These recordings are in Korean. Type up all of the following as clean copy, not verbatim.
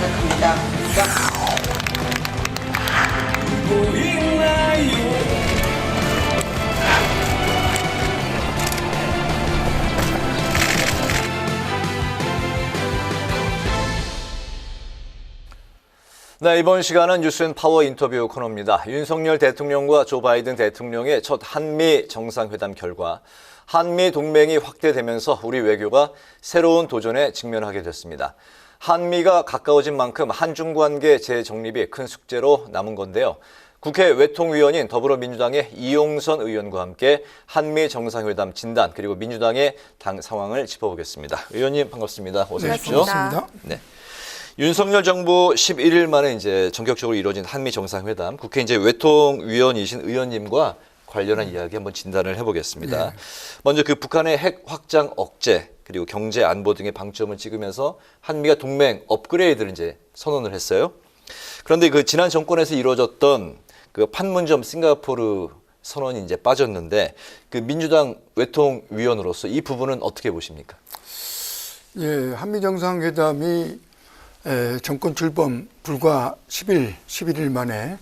시작합니다. 네, 이번 시간은 뉴스앤파워 인터뷰 코너입니다. 윤석열 대통령과 조 바이든 대통령의 첫 한미 정상회담 결과 한미 동맹이 확대되면서 우리 외교가 새로운 도전에 직면하게 됐습니다. 한미가 가까워진 만큼 한중 관계 재정립이 큰 숙제로 남은 건데요. 국회 외통위원인 더불어민주당의 이용선 의원과 함께 한미 정상회담 진단 그리고 민주당의 당 상황을 짚어보겠습니다. 의원님 반갑습니다. 어서 오십시오. 반갑습니다. 네. 윤석열 정부 11일 만에 이제 전격적으로 이루어진 한미 정상회담, 국회 이제 외통위원이신 의원님과 관련한 이야기 한번 진단을 해보겠습니다. 네. 먼저 그 북한의 핵 확장 억제 그리고 경제 안보 등의 방점을 찍으면서 한미가 동맹 업그레이드를 이제 선언을 했어요. 그런데 그 지난 정권에서 이루어졌던 그 판문점 싱가포르 선언이 이제 빠졌는데 그 민주당 외통위원으로서 이 부분은 어떻게 보십니까? 예, 한미 정상회담이 정권 출범 불과 11일 만에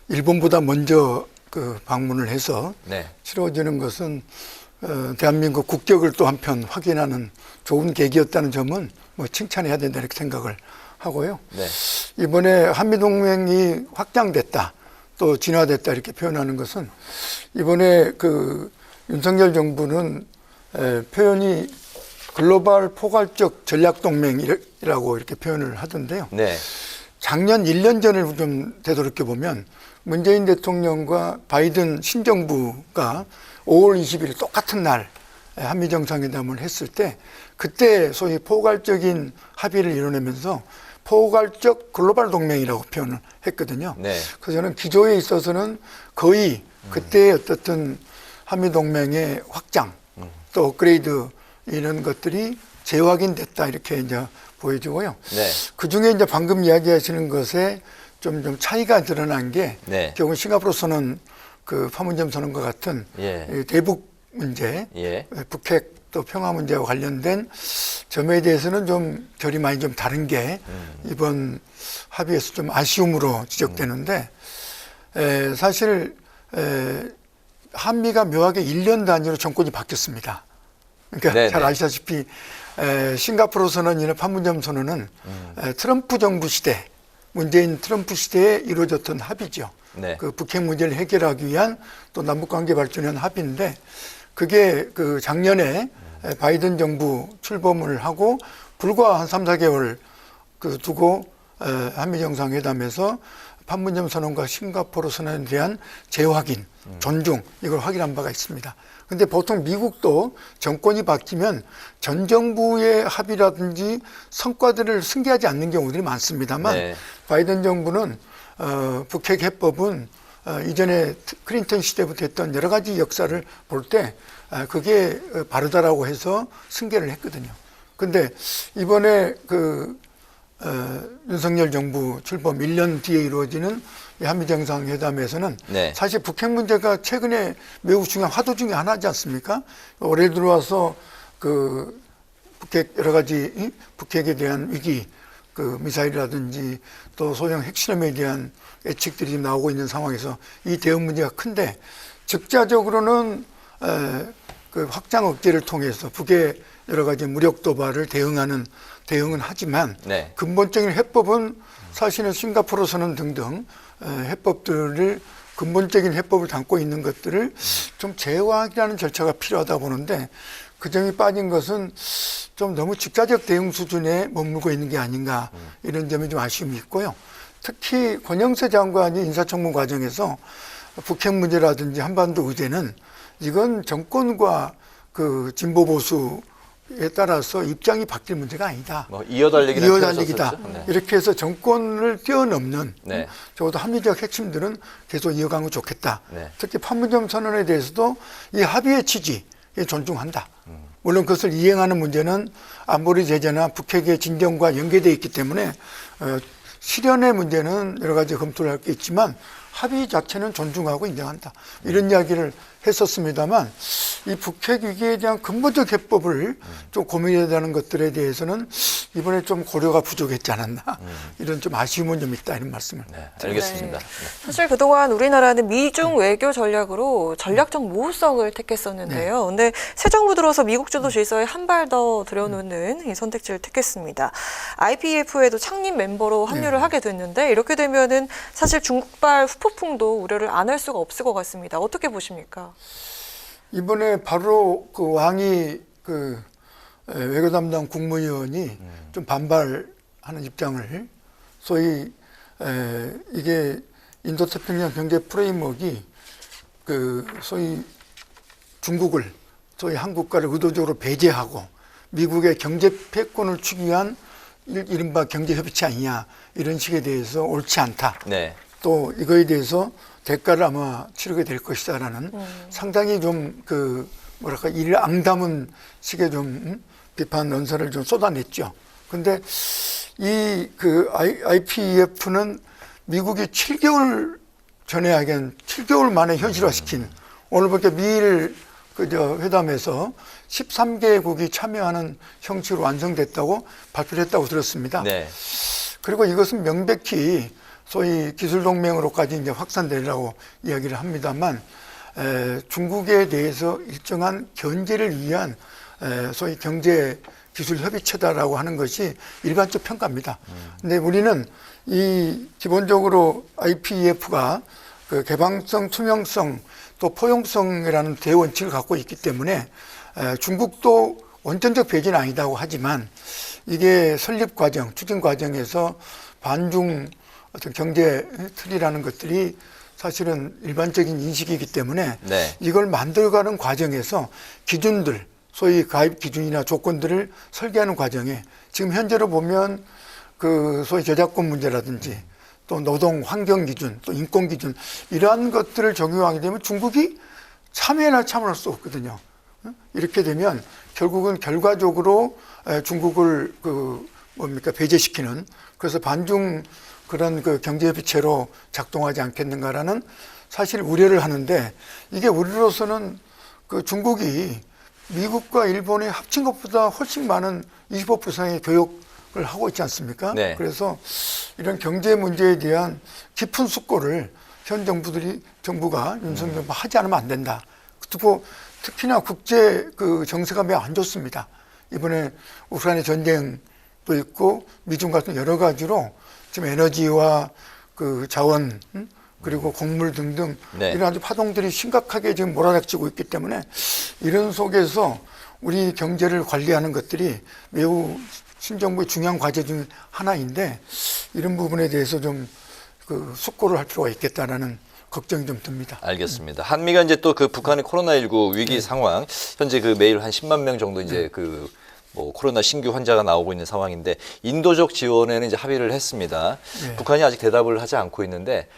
일본보다 먼저 그 방문을 해서 네. 치러지는 것은 대한민국 국격을 또 한편 확인하는 좋은 계기였다는 점은 뭐 칭찬해야 된다 이렇게 생각을 하고요. 네. 이번에 한미동맹이 확장됐다 또 진화됐다 이렇게 표현하는 것은 이번에 그 윤석열 정부는 표현이 글로벌 포괄적 전략동맹이라고 이렇게 표현을 하던데요. 네. 작년 1년 전을 좀 되돌이켜 보면 문재인 대통령과 바이든 신정부가 5월 20일 똑같은 날 한미 정상회담을 했을 때 그때 소위 포괄적인 합의를 이뤄내면서 포괄적 글로벌 동맹이라고 표현을 했거든요. 네. 그래서 저는 기조에 있어서는 거의 그때의 어떻든 한미 동맹의 확장 또 업그레이드 이런 것들이 재확인됐다 이렇게 이제 보여지고요. 네. 그 중에 이제 방금 이야기하시는 것에 좀 차이가 드러난 게 네. 결국 싱가포르 선언 그 판문점 선언과 같은 예. 이 대북 문제, 예. 북핵 또 평화 문제와 관련된 점에 대해서는 좀 결이 많이 좀 다른 게 이번 합의에서 좀 아쉬움으로 지적되는데 사실 한미가 묘하게 1년 단위로 정권이 바뀌었습니다. 그러니까 네네. 잘 아시다시피 싱가포르 선언이나 판문점 선언은 트럼프 정부 시대, 문재인 트럼프 시대에 이루어졌던 합의죠. 네. 그 북핵 문제를 해결하기 위한 또 남북관계 발전에 위한 합의인데 그게 그 작년에 바이든 정부 출범을 하고 불과 한 3, 4개월 그 두고 한미 정상회담에서 판문점 선언과 싱가포르 선언에 대한 재확인, 존중 이걸 확인한 바가 있습니다. 근데 보통 미국도 정권이 바뀌면 전 정부의 합의라든지 성과들을 승계하지 않는 경우들이 많습니다만 네. 바이든 정부는 북핵 해법은 이전에 클린턴 시대부터 했던 여러 가지 역사를 볼 때 그게 바르다라고 해서 승계를 했거든요. 근데 이번에 그 윤석열 정부 출범 1년 뒤에 이루어지는 이 한미 정상회담에서는 네. 사실 북핵 문제가 최근에 매우 중요한 화두 중에 하나지 않습니까? 올해 들어와서 그 북핵 여러 가지 북핵에 대한 위기, 그 미사일이라든지 또 소형 핵실험에 대한 예측들이 지금 나오고 있는 상황에서 이 대응 문제가 큰데 즉자적으로는 그 확장 억제를 통해서 북의 여러 가지 무력 도발을 대응은 하지만 네. 근본적인 해법은 사실은 싱가포르 선언 등등 해법들을 근본적인 해법을 담고 있는 것들을 좀 재확인하는 절차가 필요하다 보는데 그 점이 빠진 것은 좀 너무 즉자적 대응 수준에 머물고 있는 게 아닌가 이런 점이 좀 아쉬움이 있고요. 특히 권영세 장관이 인사청문 과정에서 북핵 문제라든지 한반도 의제는 이건 정권과 그 진보 보수에 따라서 입장이 바뀔 문제가 아니다. 뭐 이어달리기다. 네. 이렇게 해서 정권을 뛰어넘는 네. 적어도 합리적 핵심들은 계속 이어가면 좋겠다. 네. 특히 판문점 선언에 대해서도 이 합의의 취지에 존중한다. 물론 그것을 이행하는 문제는 안보리 제재나 북핵의 진정과 연계되어 있기 때문에 실현의 문제는 여러 가지 검토를 할 게 있지만 합의 자체는 존중하고 인정한다. 이런 이야기를 했었습니다만 이 북핵 위기에 대한 근본적 해법을 좀 고민해야 되는 것들에 대해서는 이번에 좀 고려가 부족했지 않았나 이런 좀 아쉬움은 좀 있다 이런 말씀을. 네, 알겠습니다. 네. 사실 그동안 우리나라는 미중 외교 전략으로 전략적 모호성을 택했었는데요. 근데 새 정부 들어서 미국 주도 질서에 한 발 더 들여놓는 이 선택지를 택했습니다. IPEF에도 창립 멤버로 합류를 하게 됐는데 이렇게 되면은 사실 중국발 후폭풍도 우려를 안 할 수가 없을 것 같습니다. 어떻게 보십니까? 이번에 바로 그 왕이 그 외교 담당 국무위원이 좀 반발하는 입장을 소위 이게 인도태평양 경제 프레임워크가 그 소위 중국을 소위 한국과를 의도적으로 배제하고 미국의 경제 패권을 주기 위한 이른바 경제협의체 아니냐 이런 식에 대해서 옳지 않다. 네. 또 이거에 대해서 대가를 아마 치르게 될 것이다라는 상당히 좀 그 뭐랄까 이를 앙담은 식의 좀 비판 논설을 좀 쏟아냈죠. 근데 이 그 IPEF는 미국이 7개월 전에 하긴 7개월 만에 현실화시킨 오늘밖에 미일 그저 회담에서 13개국이 참여하는 형식으로 완성됐다고 발표를 했다고 들었습니다. 네. 그리고 이것은 명백히 소위 기술동맹으로까지 이제 확산되려고 이야기를 합니다만 중국에 대해서 일정한 견제를 위한 소위 경제 기술 협의체다라고 하는 것이 일반적 평가입니다. 근데 우리는 이 기본적으로 IPEF가 그 개방성, 투명성, 또 포용성이라는 대원칙을 갖고 있기 때문에 중국도 원천적 배제는 아니다고 하지만 이게 설립 과정, 추진 과정에서 반중 어떤 경제 틀이라는 것들이 사실은 일반적인 인식이기 때문에 네. 이걸 만들어가는 과정에서 기준들, 소위 가입 기준이나 조건들을 설계하는 과정에 지금 현재로 보면 그 소위 저작권 문제라든지 또 노동 환경 기준, 또 인권 기준 이러한 것들을 적용하게 되면 중국이 참여나 참여할 수 없거든요. 이렇게 되면 결국은 결과적으로 중국을 그 뭡니까 배제시키는 그래서 반중 그런 그 경제협의체로 작동하지 않겠는가라는 사실 우려를 하는데 이게 우리로서는 그 중국이 미국과 일본이 합친 것보다 훨씬 많은 25% 이상의 교역을 하고 있지 않습니까? 네. 그래서 이런 경제 문제에 대한 깊은 숙고를 현 정부가 윤석열 정부가 하지 않으면 안 된다. 그리고 특히나 국제 그 정세가 매우 안 좋습니다. 이번에 우크라이나 전쟁도 있고 미중 같은 여러 가지로 지금 에너지와 그 자원 그리고 곡물 등등 네. 이런 아주 파동들이 심각하게 지금 몰아닥치고 있기 때문에 이런 속에서 우리 경제를 관리하는 것들이 매우 신정부의 중요한 과제 중 하나인데 이런 부분에 대해서 좀 그 숙고를 할 필요가 있겠다라는 걱정이 좀 듭니다. 알겠습니다. 한미가 이제 또 그 북한의 코로나19 위기 상황, 현재 그 매일 한 10만 명 정도 이제 그 뭐 코로나 신규 환자가 나오고 있는 상황인데 인도적 지원에는 이제 합의를 했습니다. 네. 북한이 아직 대답을 하지 않고 있는데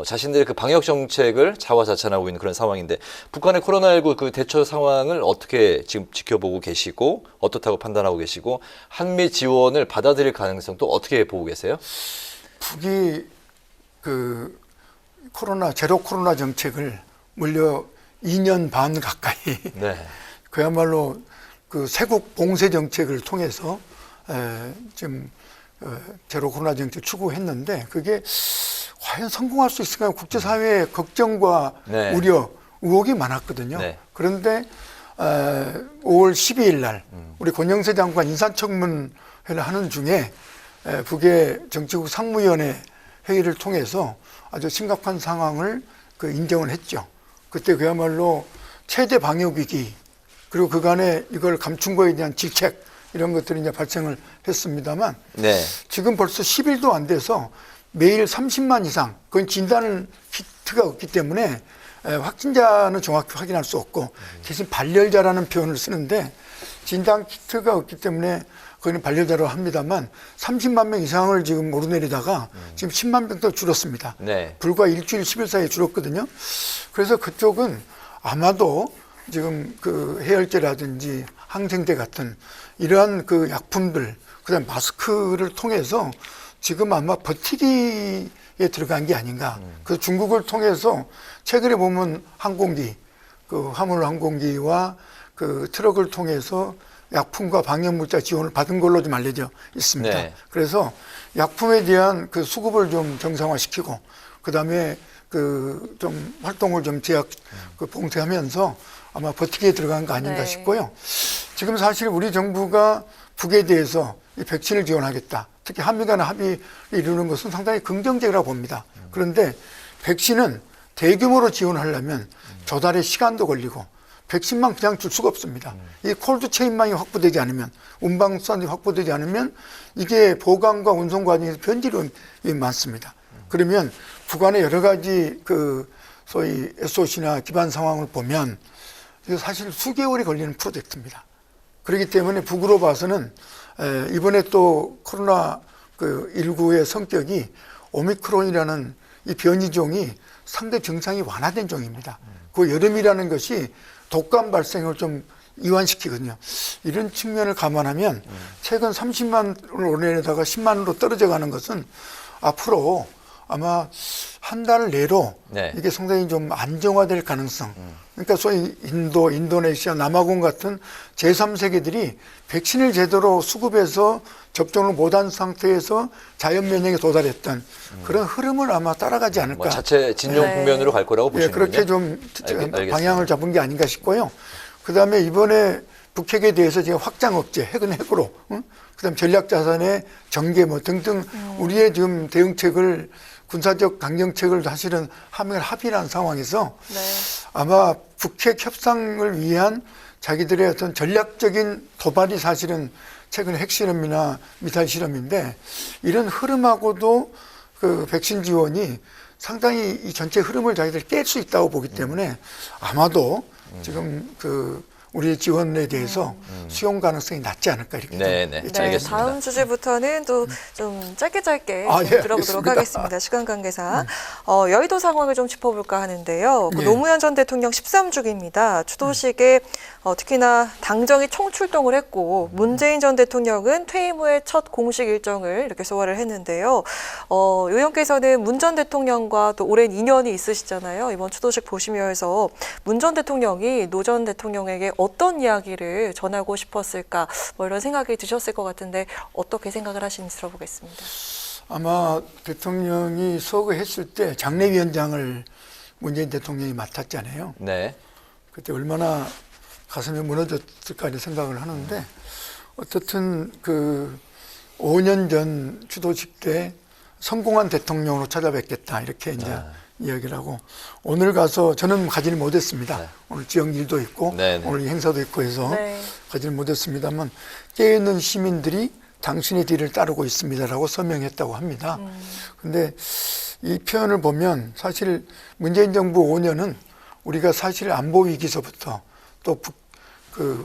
자신들의 그 방역 정책을 자화자찬하고 있는 그런 상황인데 북한의 코로나19 그 대처 상황을 어떻게 지금 지켜보고 계시고 어떻다고 판단하고 계시고 한미 지원을 받아들일 가능성 또 어떻게 보고 계세요? 북이 그 제로 코로나 정책을 무려 2년 반 가까이 네. 그야말로 그 세국 봉쇄 정책을 통해서 지금 제로 코로나 정책 추구했는데 그게 과연 성공할 수 있을까요? 국제사회의 걱정과 네. 우려, 의혹이 많았거든요. 네. 그런데 5월 12일 날 우리 권영세 장관 인사청문회를 하는 중에 북의 정치국 상무위원회 회의를 통해서 아주 심각한 상황을 그 인정을 했죠. 그때 그야말로 최대 방역 위기 그리고 그간에 이걸 감춘 거에 대한 질책 이런 것들이 이제 발생을 했습니다만 네. 지금 벌써 10일도 안 돼서 매일 30만 이상 그건 진단 키트가 없기 때문에 확진자는 정확히 확인할 수 없고 대신 발열자라는 표현을 쓰는데 진단 키트가 없기 때문에 거기는 발열자로 합니다만 30만 명 이상을 지금 오르내리다가 지금 10만 명 더 줄었습니다. 네. 불과 일주일 10일 사이에 줄었거든요. 그래서 그쪽은 아마도 지금 그 해열제라든지 항생제 같은 이러한 그 약품들, 그다음 마스크를 통해서 지금 아마 버티기에 들어간 게 아닌가. 그 중국을 통해서 최근에 보면 항공기, 그 화물 항공기와 그 트럭을 통해서 약품과 방역물자 지원을 받은 걸로 좀 알려져 있습니다. 네. 그래서 약품에 대한 그 수급을 좀 정상화시키고 그다음에 그 좀 활동을 좀 제약 그 봉쇄하면서 아마 버티기에 들어간 거 아닌가 네. 싶고요. 지금 사실 우리 정부가 북에 대해서 이 백신을 지원하겠다. 특히 한미 간 합의를 이루는 것은 상당히 긍정적이라고 봅니다. 그런데 백신은 대규모로 지원하려면 조달의 시간도 걸리고 백신만 그냥 줄 수가 없습니다. 이 콜드 체인망이 확보되지 않으면 운방 수단이 확보되지 않으면 이게 보관과 운송 과정에서 변질이 많습니다. 그러면 북한의 여러 가지 그 소위 SOC나 기반 상황을 보면 이거 사실 수개월이 걸리는 프로젝트입니다. 그렇기 때문에 북으로 봐서는 이번에 또 코로나 그 19의 성격이 오미크론이라는 이 변이종이 상대 증상이 완화된 종입니다. 그 여름이라는 것이 독감 발생을 좀 이완시키거든요. 이런 측면을 감안하면 최근 30만으로 내려다가 10만으로 떨어져 가는 것은 앞으로 아마 한 달 내로 네. 이게 상당히 좀 안정화될 가능성. 그러니까 소위 인도, 인도네시아, 남아공 같은 제3세계들이 백신을 제대로 수급해서 접종을 못한 상태에서 자연 면역에 도달했던 그런 흐름을 아마 따라가지 않을까. 뭐 자체 진영 네. 국면으로 갈 거라고 예, 보시는군요. 그렇게 좀 알겠습니다. 방향을 잡은 게 아닌가 싶고요. 그다음에 이번에 북핵에 대해서 지금 확장 억제, 핵은 핵으로, 응? 그다음 전략 자산의 전개 뭐 등등 우리의 지금 대응책을 군사적 강경책을 사실은 합의한 상황에서 네. 아마 북핵 협상을 위한 자기들의 어떤 전략적인 도발이 사실은 최근에 핵실험이나 미사일 실험인데 이런 흐름하고도 그 백신 지원이 상당히 이 전체 흐름을 자기들이 깰 수 있다고 보기 때문에 아마도 지금 그 우리의 지원에 대해서 수용 가능성이 낮지 않을까 이렇게 네, 좀 네. 예측이 네, 알겠습니다. 다음 주제부터는 또 좀 짧게 좀 아, 예, 들어보도록 알겠습니다. 하겠습니다. 시간 관계상. 여의도 상황을 좀 짚어볼까 하는데요. 그 예. 노무현 전 대통령 13주기입니다. 추도식에 특히나 당정이 총출동을 했고 문재인 전 대통령은 퇴임 후에 첫 공식 일정을 이렇게 소화를 했는데요. 의원께서는 문 전 대통령과 또 오랜 인연이 있으시잖아요. 이번 추도식 보시면서 문 전 대통령이 노 전 대통령에게 어떤 이야기를 전하고 싶었을까 뭐 이런 생각이 드셨을 것 같은데 어떻게 생각을 하시는지 들어보겠습니다. 아마 대통령이 서거했을 때 장례위원장을 문재인 대통령이 맡았잖아요. 네. 그때 얼마나 가슴이 무너졌을까 이런 생각을 하는데 어떻든 그 5년 전 추도식 때 성공한 대통령으로 찾아뵙겠다 이렇게 이제 이야기를 하고 오늘 가서 저는 가지를 못했습니다. 네. 오늘 지역 일도 있고 네, 네. 오늘 이 행사도 있고 해서 네. 가지를 못했습니다만 깨어있는 시민들이 당신의 뒤를 따르고 있습니다라고 서명했다고 합니다. 근데 이 표현을 보면 사실 문재인 정부 5년은 우리가 사실 안보 위기서부터 또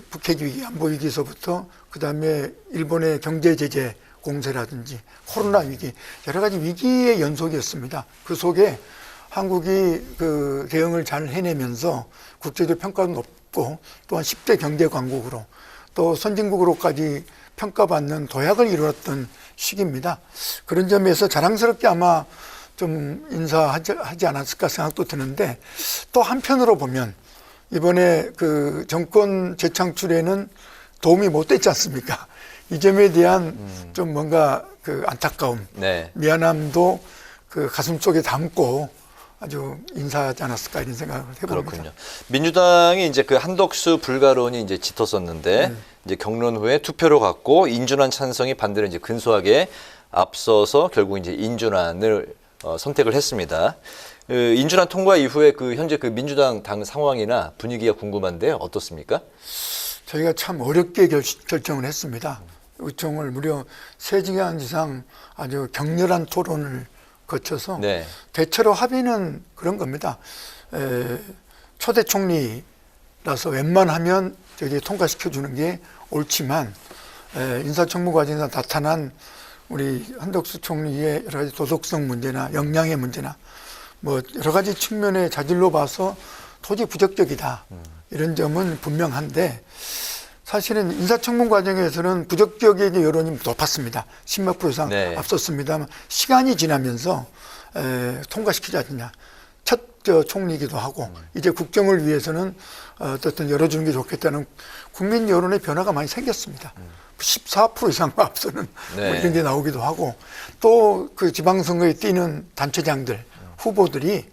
북핵 위기, 안보 위기서부터 그다음에 일본의 경제 제재 공세라든지 코로나 위기 여러 가지 위기의 연속이었습니다. 그 속에 한국이 그 대응을 잘 해내면서 국제적 평가도 높고 또한 10대 경제 강국으로 또 선진국으로까지 평가받는 도약을 이루었던 시기입니다. 그런 점에서 자랑스럽게 아마 좀 인사하지 않았을까 생각도 드는데 또 한편으로 보면 이번에 그 정권 재창출에는 도움이 못 됐지 않습니까? 이 점에 대한 좀 뭔가 그 안타까움, 네. 미안함도 그 가슴 속에 담고 아주 인사하지 않았을까 이런 생각을 해봅니다. 그렇군요. 민주당이 이제 그 한덕수 불가론이 이제 짙었었는데 이제 경론 후에 투표로 갔고 인준안 찬성이 반대로 이제 근소하게 앞서서 결국 이제 인준안을 선택을 했습니다. 인준안 통과 이후에 그 현재 그 민주당 당 상황이나 분위기가 궁금한데요. 어떻습니까? 저희가 참 어렵게 결정을 했습니다. 의총을 무려 3시간 이상 아주 격렬한 토론을 거쳐서 네. 대체로 합의는 그런 겁니다. 초대 총리라서 웬만하면 저기 통과시켜주는 게 옳지만 인사청문 과정에서 나타난 우리 한덕수 총리의 여러 가지 도덕성 문제나 역량의 문제나 뭐 여러 가지 측면의 자질로 봐서 도저히 부적격이다. 이런 점은 분명한데 사실은 인사청문 과정에서는 부적격의 여론이 높았습니다. 10몇 프로 이상 네. 앞섰습니다만 시간이 지나면서 통과시키지 않느냐. 첫 총리이기도 하고 이제 국정을 위해서는 어떻든 열어주는 게 좋겠다는 국민 여론의 변화가 많이 생겼습니다. 14% 이상 앞서는 뭐 네. 이런 게 나오기도 하고 또 그 지방선거에 뛰는 단체장들 후보들이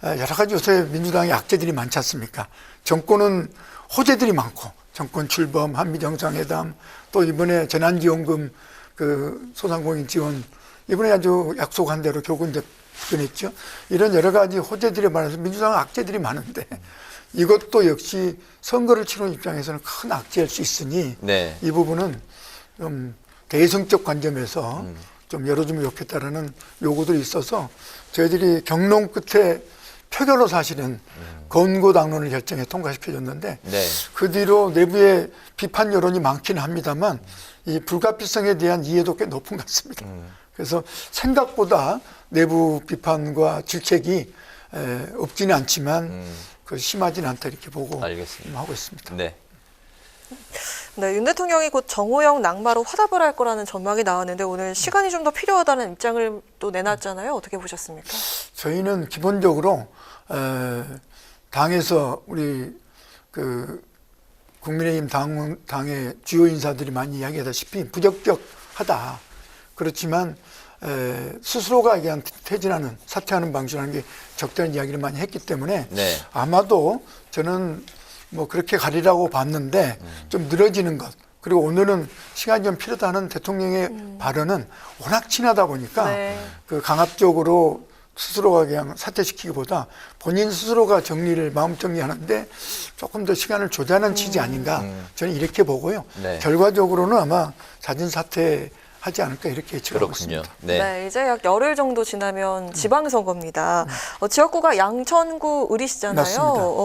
여러 가지 요새 민주당의 악재들이 많지 않습니까? 정권은 호재들이 많고 정권 출범, 한미 정상회담, 또 이번에 재난지원금 그 소상공인 지원 이번에 아주 약속한 대로 결국 이제 접근했죠. 이런 여러 가지 호재들에 반해서 민주당은 악재들이 많은데 이것도 역시 선거를 치르는 입장에서는 큰 악재일 수 있으니 네. 이 부분은 좀 대승적 관점에서 좀 열어주면 좋겠다라는 요구들이 있어서 저희들이 경론 끝에 표결로 사실은 권고당론을 결정해 통과시켜줬는데 네. 그 뒤로 내부에 비판 여론이 많기는 합니다만 이 불가피성에 대한 이해도 꽤 높은 것 같습니다. 그래서 생각보다 내부 비판과 질책이 없지는 않지만 그 심하지는 않다 이렇게 보고 알겠습니다. 하고 있습니다. 네. 네, 윤 대통령이 곧 정호영 낙마로 화답을 할 거라는 전망이 나왔는데 오늘 시간이 좀 더 필요하다는 입장을 또 내놨잖아요. 어떻게 보셨습니까? 저희는 기본적으로 당에서 우리 그 국민의힘 당의 주요 인사들이 많이 이야기하다시피 부적격하다. 그렇지만 스스로가 그냥 퇴진하는 사퇴하는 방식이라는 게 적절한 이야기를 많이 했기 때문에 네. 아마도 저는 뭐 그렇게 가리라고 봤는데 좀 늘어지는 것 그리고 오늘은 시간이 좀 필요하다는 대통령의 발언은 워낙 친하다 보니까 네. 그 강압적으로 스스로가 그냥 사퇴시키기보다 본인 스스로가 정리를 마음 정리하는데 조금 더 시간을 조자는 취지 아닌가 저는 이렇게 보고요. 네. 결과적으로는 아마 자진 사퇴하지 않을까 이렇게 예측하고 그렇군요. 있습니다. 네. 네, 이제 약 열흘 정도 지나면 지방선거입니다. 지역구가 양천구 을이시잖아요. 맞습니다.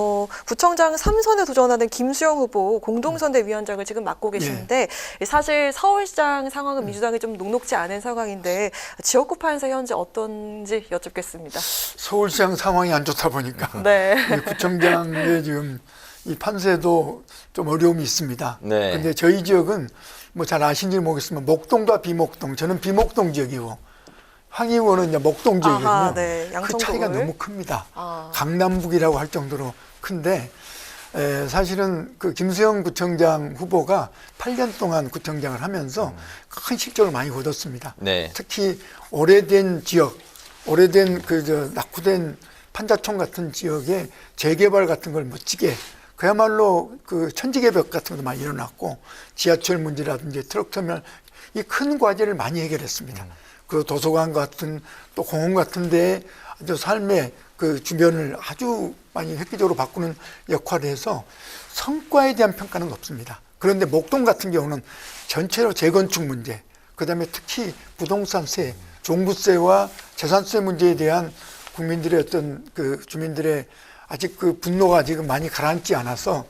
구청장 3선에 도전하는 김수영 후보 공동선대위원장을 지금 맡고 계시는데 사실 서울시장 상황은 민주당이 좀 녹록지 않은 상황인데 지역구 판세 현재 어떤지 여쭙겠습니다. 서울시장 상황이 안 좋다 보니까 네. 이 구청장의 지금 이 판세도 좀 어려움이 있습니다. 네. 근데 저희 지역은 뭐 잘 아신지 모르겠지만 목동과 비목동, 저는 비목동 지역이고 황 의원은 이제 목동 지역이거든요. 아하, 네. 그 양천구를. 차이가 너무 큽니다. 아. 강남북이라고 할 정도로 큰데 사실은 그 김수영 구청장 후보가 8년 동안 구청장을 하면서 큰 실적을 많이 거뒀습니다. 네. 특히 오래된 지역, 오래된 낙후된 판자촌 같은 지역의 재개발 같은 걸 멋지게 그야말로 그 천지개벽 같은 것도 많이 일어났고 지하철 문제라든지 트럭터미널 이 큰 과제를 많이 해결했습니다. 그 도서관 같은 또 공원 같은 데 아주 삶의 그 주변을 아주 많이 획기적으로 바꾸는 역할을 해서 성과에 대한 평가는 없습니다. 그런데 목동 같은 경우는 전체로 재건축 문제, 그다음에 특히 부동산세, 종부세와 재산세 문제에 대한 국민들의 어떤 그 주민들의 아직 그 분노가 아직은 많이 가라앉지 않아서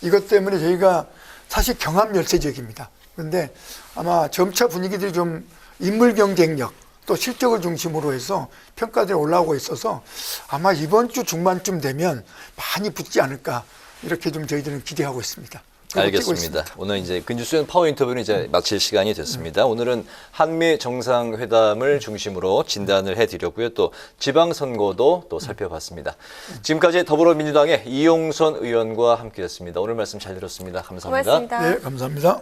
이것 때문에 저희가 사실 경합 열세 지역입니다. 그런데 아마 점차 분위기들이 좀 인물 경쟁력 또 실적을 중심으로 해서 평가들이 올라오고 있어서 아마 이번 주 중반쯤 되면 많이 붙지 않을까 이렇게 좀 저희들은 기대하고 있습니다. 알겠습니다. 오늘 이제 근주수연 파워 인터뷰는 이제 마칠 시간이 됐습니다. 오늘은 한미 정상회담을 중심으로 진단을 해드렸고요. 또 지방선거도 또 살펴봤습니다. 지금까지 더불어민주당의 이용선 의원과 함께했습니다. 오늘 말씀 잘 들었습니다. 감사합니다. 고맙습니다. 네, 감사합니다.